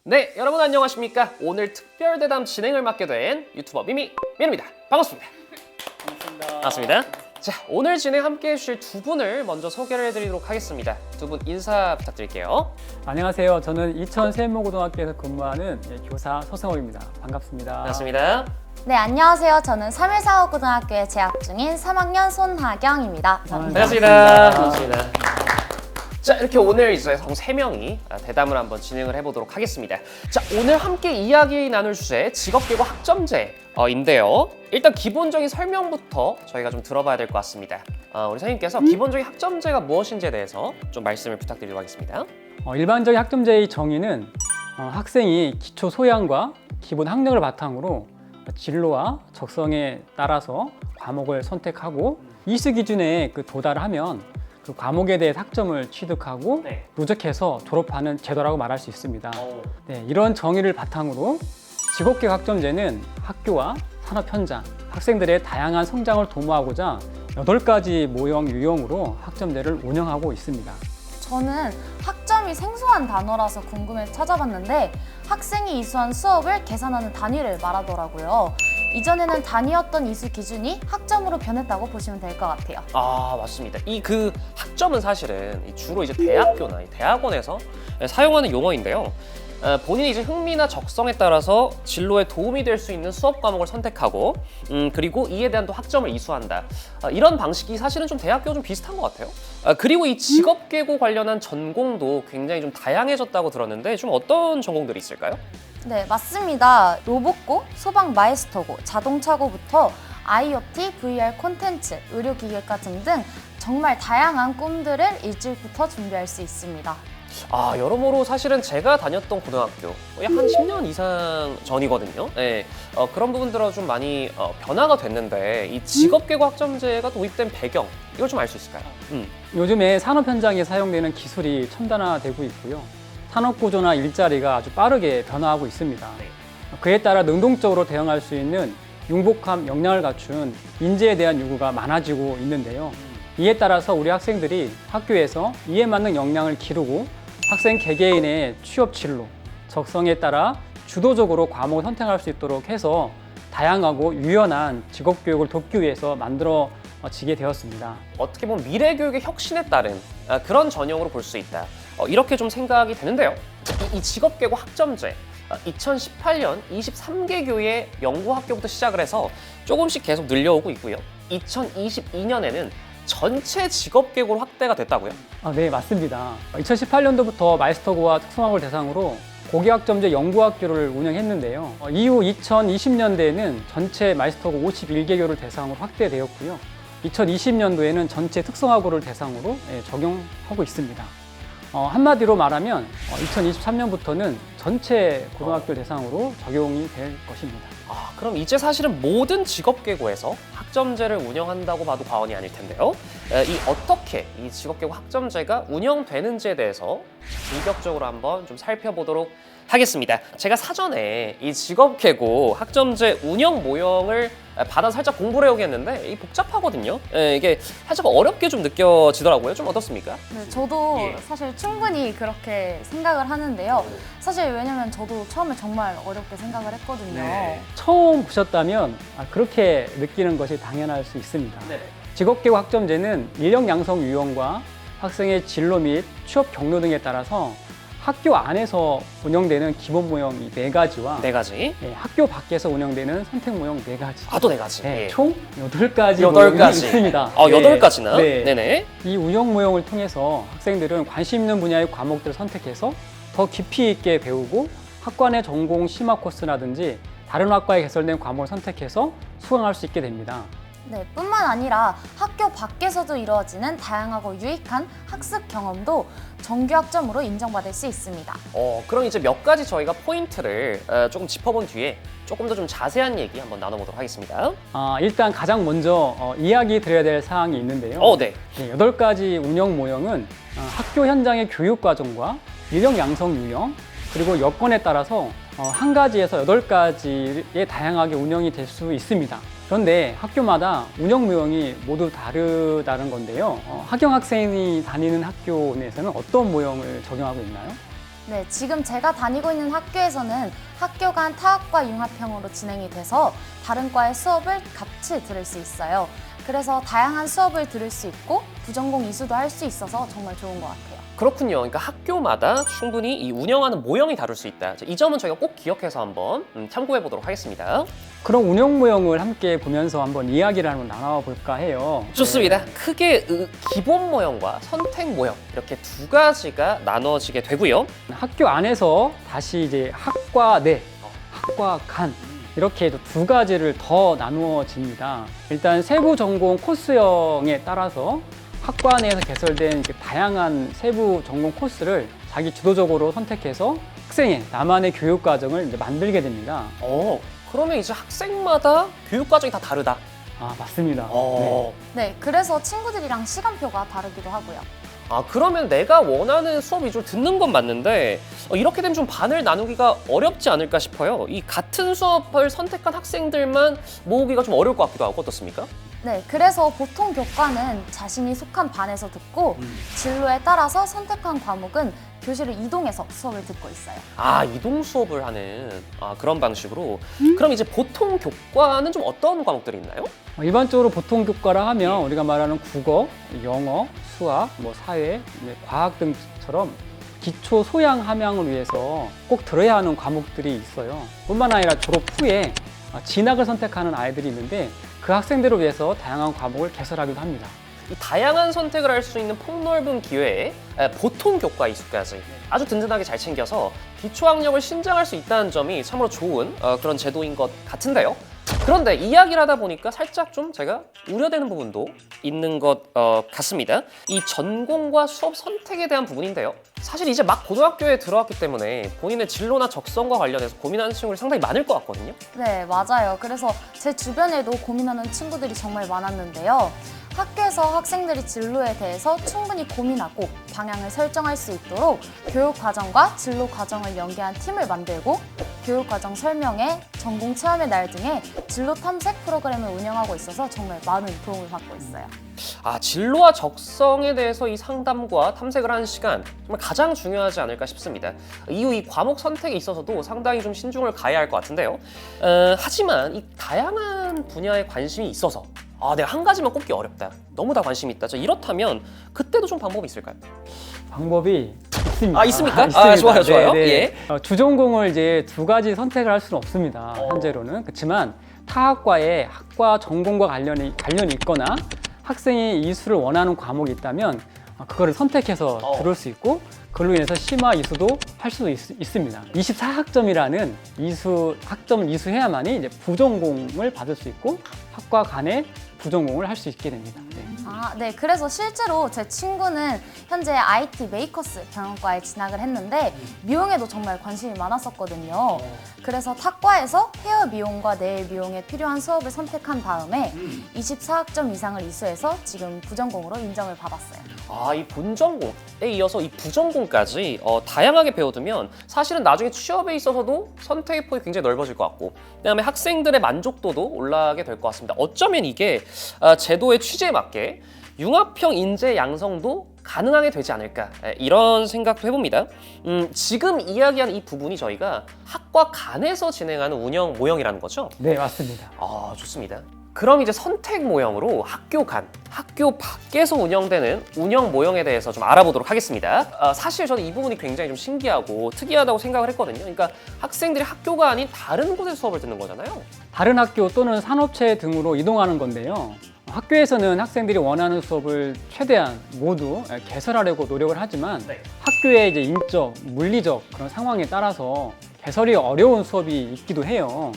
네, 여러분 안녕하십니까? 오늘 특별대담 진행을 맡게 된 유튜버 미미입니다. 반갑습니다. 반갑습니다. 자, 오늘 진행 함께 해주실 두 분을 먼저 소개를 해드리도록 하겠습니다. 두 분 인사 부탁드릴게요. 안녕하세요. 저는 이천 세무고등학교에서 근무하는 교사 서승호입니다. 반갑습니다. 반갑습니다. 네, 안녕하세요. 저는 314고등학교에 재학 중인 3학년 손하경입니다. 반갑습니다. 반갑습니다. 자, 이렇게 오늘 이제 총 3명이 대담을 한번 진행을 해보도록 하겠습니다. 자, 오늘 함께 이야기 나눌 주제 직업계고 학점제인데요. 일단 기본적인 설명부터 저희가 좀 들어봐야 될 것 같습니다. 우리 선생님께서 기본적인 학점제가 무엇인지에 대해서 좀 말씀을 부탁드리도록 하겠습니다. 일반적인 학점제의 정의는 학생이 기초 소양과 기본 학력을 바탕으로 진로와 적성에 따라서 과목을 선택하고 이수 기준에 도달을 하면 그 과목에 대해 학점을 취득하고 누적해서 졸업하는 제도라고 말할 수 있습니다. 네, 이런 정의를 바탕으로 직업계획 학점제는 학교와 산업 현장, 학생들의 다양한 성장을 도모하고자 8가지 모형 유형으로 학점제를 운영하고 있습니다. 저는 학점이 생소한 단어라서 궁금해서 찾아봤는데 학생이 이수한 수업을 계산하는 단위를 말하더라고요. 이전에는 단위였던 이수 기준이 학점으로 변했다고 보시면 될 것 같아요. 아, 맞습니다. 이 학점은 사실은 주로 이제 대학교나 대학원에서 사용하는 용어인데요. 본인이 이제 흥미나 적성에 따라서 진로에 도움이 될 수 있는 수업 과목을 선택하고 그리고 이에 대한 또 학점을 이수한다. 이런 방식이 사실은 좀 대학교 좀 비슷한 것 같아요. 그리고 이 직업계고 관련한 전공도 굉장히 좀 다양해졌다고 들었는데 좀 어떤 전공들이 있을까요? 네, 맞습니다. 로봇고, 소방 마이스터고, 자동차고부터 IoT, VR 콘텐츠, 의료기계과 등등 정말 다양한 꿈들을 일찍부터 준비할 수 있습니다. 여러모로 사실은 제가 다녔던 고등학교 약 한 10년 이상 전이거든요. 네, 그런 부분들은 좀 많이 변화가 됐는데 이 직업계고 학점제가 도입된 배경 이걸 좀 알 수 있을까요? 요즘에 산업 현장에 사용되는 기술이 첨단화되고 있고요. 산업 구조나 일자리가 아주 빠르게 변화하고 있습니다. 그에 따라 능동적으로 대응할 수 있는 융복합 역량을 갖춘 인재에 대한 요구가 많아지고 있는데요. 이에 따라서 우리 학생들이 학교에서 이에 맞는 역량을 기르고 학생 개개인의 취업 진로, 적성에 따라 주도적으로 과목을 선택할 수 있도록 해서 다양하고 유연한 직업 교육을 돕기 위해서 만들어지게 되었습니다. 어떻게 보면 미래 교육의 혁신에 따른 그런 전형으로 볼 수 있다. 이렇게 좀 생각이 되는데요. 이 직업계고 학점제 2018년 23개 교의 연구학교부터 시작을 해서 조금씩 계속 늘려오고 있고요. 2022년에는 전체 직업계고로 확대가 됐다고요? 네, 맞습니다. 2018년도부터 마이스터고와 특성화고를 대상으로 고교학점제 연구학교를 운영했는데요. 이후 2020년대에는 전체 마이스터고 51개교를 대상으로 확대되었고요. 2020년도에는 전체 특성화고를 대상으로 적용하고 있습니다. 한마디로 말하면 2023년부터는 전체 고등학교 대상으로 적용이 될 것입니다. 그럼 이제 사실은 모든 직업계고에서 학점제를 운영한다고 봐도 과언이 아닐 텐데요. 어떻게 이 직업계고 학점제가 운영되는지에 대해서 본격적으로 한번 좀 살펴보도록 하겠습니다. 제가 사전에 이 직업계고 학점제 운영 모형을 받아 살짝 공부를 해오겠는데 이게 복잡하거든요. 이게 살짝 어렵게 좀 느껴지더라고요. 좀 어떻습니까? 네, 저도 사실 충분히 그렇게 생각을 하는데요. 사실 왜냐면 저도 처음에 정말 어렵게 생각을 했거든요. 처음 보셨다면 그렇게 느끼는 것이 당연할 수 있습니다. 직업계고 학점제는 인력 양성 유형과 학생의 진로 및 취업 경로 등에 따라서 학교 안에서 운영되는 기본 모형 4가지와 4가지. 학교 밖에서 운영되는 선택 모형 4가지. 또 4가지. 총 8가지 여덟 모형이 가지. 있습니다. 8가지나? 네. 네네. 이 운영 모형을 통해서 학생들은 관심 있는 분야의 과목들을 선택해서 더 깊이 있게 배우고 학과내 전공 심화 코스라든지 다른 학과에 개설된 과목을 선택해서 수강할 수 있게 됩니다. 네, 뿐만 아니라 학교 밖에서도 이루어지는 다양하고 유익한 학습 경험도 정규 학점으로 인정받을 수 있습니다. 그럼 이제 몇 가지 저희가 포인트를 조금 짚어본 뒤에 조금 더 좀 자세한 얘기 한번 나눠보도록 하겠습니다. 일단 가장 먼저 이야기 드려야 될 사항이 있는데요. 네. 8가지 운영 모형은 학교 현장의 교육 과정과 인력 양성 유형, 그리고 여건에 따라서 한 가지에서 8가지의 다양하게 운영이 될 수 있습니다. 그런데 학교마다 운영 모형이 모두 다르다는 건데요. 하경 학생이 다니는 학교 내에서는 어떤 모형을 적용하고 있나요? 네, 지금 제가 다니고 있는 학교에서는 학교 간 타학과 융합형으로 진행이 돼서 다른 과의 수업을 같이 들을 수 있어요. 그래서 다양한 수업을 들을 수 있고 부전공 이수도 할 수 있어서 정말 좋은 것 같아요. 그렇군요. 그러니까 학교마다 충분히 이 운영하는 모형이 다를 수 있다. 이 점은 저희가 꼭 기억해서 한번 참고해 보도록 하겠습니다. 그런 운영 모형을 함께 보면서 한번 이야기를 한번 나눠볼까 해요. 좋습니다. 크게 기본 모형과 선택 모형 이렇게 두 가지가 나눠지게 되고요. 학교 안에서 다시 이제 학과 내, 학과 간 이렇게 두 가지를 더 나누어집니다. 일단 세부 전공 코스형에 따라서 학과 내에서 개설된 다양한 세부 전공 코스를 자기 주도적으로 선택해서 학생의 나만의 교육 과정을 이제 만들게 됩니다. 그러면 이제 학생마다 교육 과정이 다 다르다. 아, 맞습니다. 네, 그래서 친구들이랑 시간표가 다르기도 하고요. 그러면 내가 원하는 수업 위주로 듣는 건 맞는데 이렇게 되면 좀 반을 나누기가 어렵지 않을까 싶어요. 이 같은 수업을 선택한 학생들만 모으기가 좀 어려울 것 같기도 하고 어떻습니까? 네, 그래서 보통 교과는 자신이 속한 반에서 듣고 진로에 따라서 선택한 과목은 교실을 이동해서 수업을 듣고 있어요. 이동 수업을 하는 그런 방식으로. 그럼 이제 보통 교과는 좀 어떤 과목들이 있나요? 일반적으로 보통 교과라 하면 우리가 말하는 국어, 영어, 수학, 사회, 과학 등처럼 기초 소양 함양을 위해서 꼭 들어야 하는 과목들이 있어요. 뿐만 아니라 졸업 후에 진학을 선택하는 아이들이 있는데 그 학생들을 위해서 다양한 과목을 개설하기도 합니다. 이 다양한 선택을 할 수 있는 폭넓은 기회에 보통 교과 이수까지 아주 든든하게 잘 챙겨서 기초학력을 신장할 수 있다는 점이 참으로 좋은 그런 제도인 것 같은데요. 그런데 이야기를 하다 보니까 살짝 좀 제가 우려되는 부분도 있는 것 같습니다. 이 전공과 수업 선택에 대한 부분인데요. 사실 이제 막 고등학교에 들어왔기 때문에 본인의 진로나 적성과 관련해서 고민하는 친구들이 상당히 많을 것 같거든요. 네, 맞아요. 그래서 제 주변에도 고민하는 친구들이 정말 많았는데요. 학교에서 학생들이 진로에 대해서 충분히 고민하고 방향을 설정할 수 있도록 교육과정과 진로과정을 연계한 팀을 만들고 교육과정 설명회, 전공 체험의 날 등의 진로 탐색 프로그램을 운영하고 있어서 정말 많은 도움을 받고 있어요. 진로와 적성에 대해서 이 상담과 탐색을 하는 시간 정말 가장 중요하지 않을까 싶습니다. 이후 이 과목 선택에 있어서도 상당히 좀 신중을 가해야 할 것 같은데요. 하지만 이 다양한 분야에 관심이 있어서 내가 한 가지만 꼽기 어렵다. 너무 다 관심이 있다. 이렇다면 그때도 좀 방법이 있을까요? 방법이 있습니다. 있습니까? 있습니다. 좋아요, 좋아요. 네, 네. 예. 주전공을 이제 두 가지 선택을 할 수는 없습니다. 현재로는. 그렇지만 타학과에 학과 전공과 관련이 있거나 학생이 이수를 원하는 과목이 있다면 그거를 선택해서 들을 수 있고 그걸로 인해서 심화 이수도 할 수도 있습니다. 24학점이라는 학점을 이수해야만이 이제 부전공을 받을 수 있고 학과 간에 부전공을 할 수 있게 됩니다. 네. 네. 그래서 실제로 제 친구는 현재 IT 메이커스 경영과에 진학을 했는데 미용에도 정말 관심이 많았었거든요. 그래서 탁과에서 헤어 미용과 네일 미용에 필요한 수업을 선택한 다음에 24학점 이상을 이수해서 지금 부전공으로 인정을 받았어요. 이 본전공에 이어서 이 부전공까지 다양하게 배워두면 사실은 나중에 취업에 있어서도 선택의 폭이 굉장히 넓어질 것 같고 그다음에 학생들의 만족도도 올라가게 될 것 같습니다. 어쩌면 이게 제도의 취지에 맞게 융합형 인재 양성도 가능하게 되지 않을까 이런 생각도 해봅니다. 지금 이야기한 이 부분이 저희가 학과 간에서 진행하는 운영 모형이라는 거죠? 네, 맞습니다. 좋습니다. 그럼 이제 선택 모형으로 학교 간, 학교 밖에서 운영되는 운영 모형에 대해서 좀 알아보도록 하겠습니다. 사실 저는 이 부분이 굉장히 좀 신기하고 특이하다고 생각을 했거든요. 그러니까 학생들이 학교가 아닌 다른 곳에서 수업을 듣는 거잖아요. 다른 학교 또는 산업체 등으로 이동하는 건데요. 학교에서는 학생들이 원하는 수업을 최대한 모두 개설하려고 노력을 하지만 학교의 이제 인적, 물리적 그런 상황에 따라서 개설이 어려운 수업이 있기도 해요.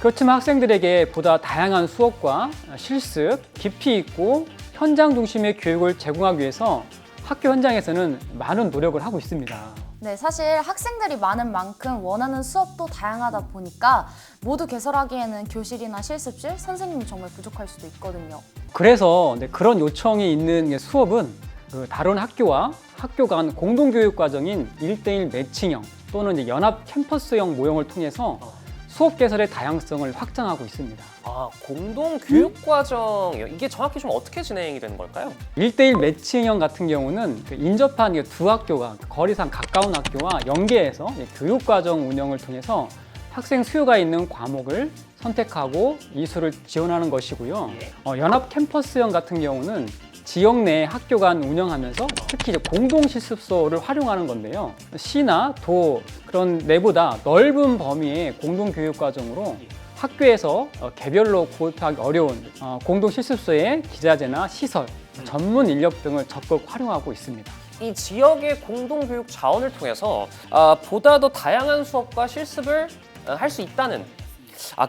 그렇지만 학생들에게 보다 다양한 수업과 실습, 깊이 있고 현장 중심의 교육을 제공하기 위해서 학교 현장에서는 많은 노력을 하고 있습니다. 네, 사실 학생들이 많은 만큼 원하는 수업도 다양하다 보니까 모두 개설하기에는 교실이나 실습실, 선생님이 정말 부족할 수도 있거든요. 그래서 그런 요청이 있는 수업은 다른 학교와 학교 간 공동교육 과정인 1:1 매칭형 또는 이제 연합 캠퍼스형 모형을 통해서 수업 개설의 다양성을 확장하고 있습니다. 아, 공동 교육 과정이요. 이게 정확히 좀 어떻게 진행이 되는 걸까요? 1대1 매칭형 같은 경우는 인접한 두 학교가 거리상 가까운 학교와 연계해서 교육과정 운영을 통해서 학생 수요가 있는 과목을 선택하고 이수를 지원하는 것이고요. 연합 캠퍼스형 같은 경우는 지역 내 학교 간 운영하면서 특히 이제 공동 실습소를 활용하는 건데요. 시나 도 그런 내보다 넓은 범위의 공동 교육 과정으로 학교에서 개별로 구입하기 어려운 공동 실습소의 기자재나 시설, 전문 인력 등을 적극 활용하고 있습니다. 이 지역의 공동 교육 자원을 통해서 보다 더 다양한 수업과 실습을 할 수 있다는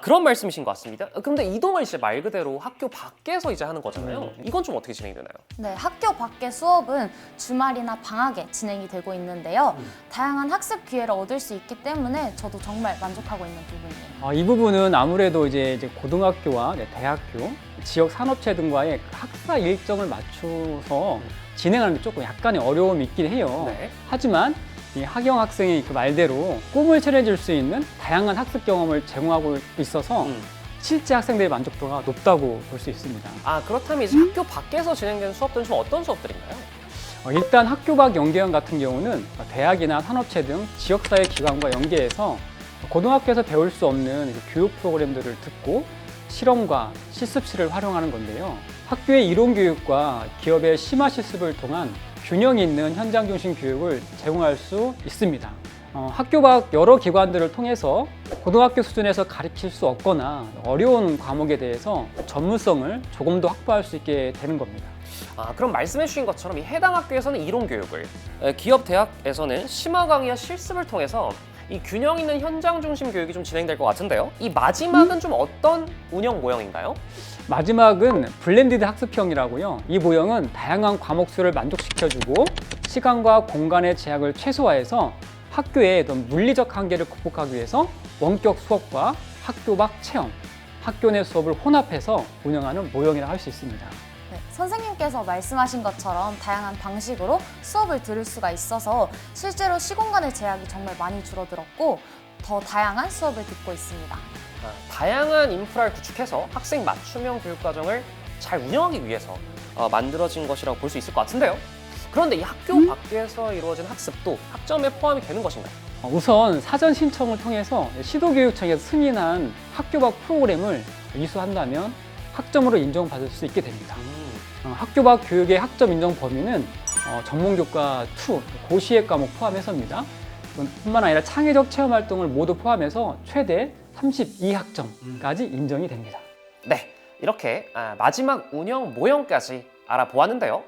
그런 말씀이신 것 같습니다. 그런데 이동을 이제 말 그대로 학교 밖에서 이제 하는 거잖아요. 이건 좀 어떻게 진행이 되나요? 네, 학교 밖의 수업은 주말이나 방학에 진행이 되고 있는데요. 다양한 학습 기회를 얻을 수 있기 때문에 저도 정말 만족하고 있는 부분이에요. 이 부분은 아무래도 이제 고등학교와 대학교, 지역 산업체 등과의 학사 일정을 맞춰서 진행하는 게 조금 약간의 어려움이 있긴 해요. 네. 하지만 이 하경 학생의 그 말대로 꿈을 채워줄 수 있는 다양한 학습 경험을 제공하고 있어서 실제 학생들의 만족도가 높다고 볼 수 있습니다. 그렇다면 이제 학교 밖에서 진행되는 수업들은 좀 어떤 수업들인가요? 일단 학교 밖 연계형 같은 경우는 대학이나 산업체 등 지역사회 기관과 연계해서 고등학교에서 배울 수 없는 교육 프로그램들을 듣고 실험과 실습실을 활용하는 건데요. 학교의 이론 교육과 기업의 심화 실습을 통한 균형 있는 현장 중심 교육을 제공할 수 있습니다. 학교 밖 여러 기관들을 통해서 고등학교 수준에서 가르칠 수 없거나 어려운 과목에 대해서 전문성을 조금 더 확보할 수 있게 되는 겁니다. 그럼 말씀해 주신 것처럼 이 해당 학교에서는 이론 교육을, 기업 대학에서는 심화 강의와 실습을 통해서 이 균형 있는 현장 중심 교육이 좀 진행될 것 같은데요. 이 마지막은 좀 어떤 운영 모형인가요? 마지막은 블렌디드 학습형이라고요. 이 모형은 다양한 과목 수를 만족시켜주고 시간과 공간의 제약을 최소화해서 학교의 어떤 물리적 한계를 극복하기 위해서 원격 수업과 학교 밖 체험, 학교 내 수업을 혼합해서 운영하는 모형이라 할 수 있습니다. 네, 선생님께서 말씀하신 것처럼 다양한 방식으로 수업을 들을 수가 있어서 실제로 시공간의 제약이 정말 많이 줄어들었고 더 다양한 수업을 듣고 있습니다. 다양한 인프라를 구축해서 학생 맞춤형 교육 과정을 잘 운영하기 위해서 만들어진 것이라고 볼 수 있을 것 같은데요. 그런데 이 학교 밖에서 이루어진 학습도 학점에 포함이 되는 것인가요? 우선 사전 신청을 통해서 시도교육청에서 승인한 학교 밖 프로그램을 이수한다면 학점으로 인정받을 수 있게 됩니다. 학교 밖 교육의 학점 인정 범위는 전문교과 2, 고시의 과목 포함해서입니다. 뿐만 아니라 창의적 체험 활동을 모두 포함해서 최대 32학점까지 인정이 됩니다. 네, 이렇게 마지막 운영 모형까지 알아보았는데요.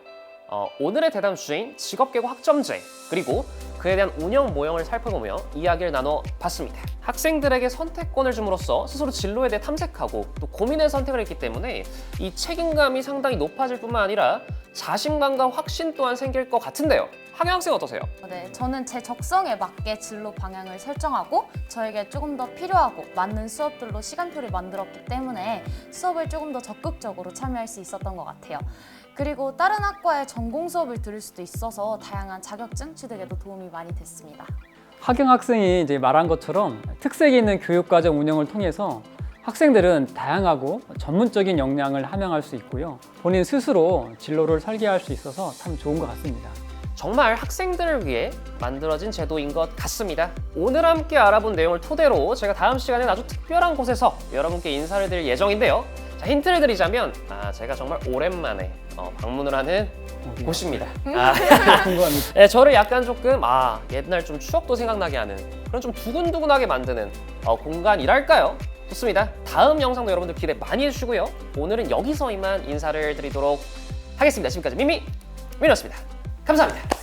오늘의 대담 주제인 직업계고 학점제 그리고 그에 대한 운영 모형을 살펴보며 이야기를 나눠봤습니다. 학생들에게 선택권을 줌으로써 스스로 진로에 대해 탐색하고 또 고민의 선택을 했기 때문에 이 책임감이 상당히 높아질 뿐만 아니라 자신감과 확신 또한 생길 것 같은데요. 하경 학생 어떠세요? 네, 저는 제 적성에 맞게 진로 방향을 설정하고 저에게 조금 더 필요하고 맞는 수업들로 시간표를 만들었기 때문에 수업을 조금 더 적극적으로 참여할 수 있었던 것 같아요. 그리고 다른 학과의 전공 수업을 들을 수도 있어서 다양한 자격증 취득에도 도움이 많이 됐습니다. 하경 학생이 이제 말한 것처럼 특색 있는 교육과정 운영을 통해서 학생들은 다양하고 전문적인 역량을 함양할 수 있고요. 본인 스스로 진로를 설계할 수 있어서 참 좋은 것 같습니다. 정말 학생들을 위해 만들어진 제도인 것 같습니다. 오늘 함께 알아본 내용을 토대로 제가 다음 시간엔 아주 특별한 곳에서 여러분께 인사를 드릴 예정인데요. 자, 힌트를 드리자면 제가 정말 오랜만에 방문을 하는 곳입니다. 궁금합니다. 네, 저를 약간 조금 옛날 좀 추억도 생각나게 하는 그런 좀 두근두근하게 만드는 공간이랄까요? 좋습니다. 다음 영상도 여러분들 기대 많이 해주시고요. 오늘은 여기서 이만 인사를 드리도록 하겠습니다. 지금까지 미미였습니다. 감사합니다.